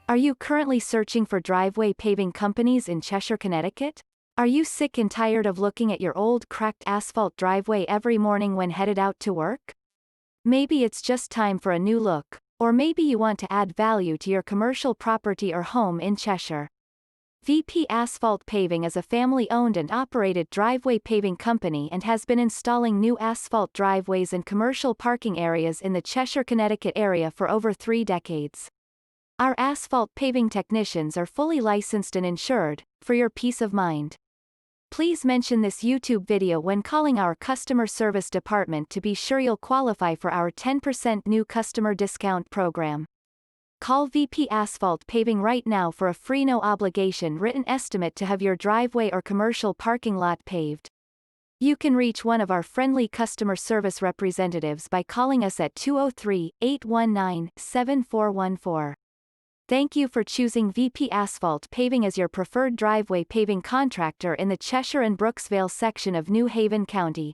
Are you currently searching for driveway paving companies in Cheshire, Connecticut? Are you sick and tired of looking at your old cracked asphalt driveway every morning when headed out to work? Maybe it's just time for a new look, or maybe you want to add value to your commercial property or home in Cheshire. VP Asphalt Paving is a family-owned and operated driveway paving company and has been installing new asphalt driveways and commercial parking areas in the Cheshire, Connecticut area for over 3 decades. Our asphalt paving technicians are fully licensed and insured, for your peace of mind. Please mention this YouTube video when calling our customer service department to be sure you'll qualify for our 10% new customer discount program. Call VP Asphalt Paving right now for a free no-obligation written estimate to have your driveway or commercial parking lot paved. You can reach one of our friendly customer service representatives by calling us at 203-819-7414. Thank you for choosing VP Asphalt Paving as your preferred driveway paving contractor in the Cheshire and Brooksvale section of New Haven County.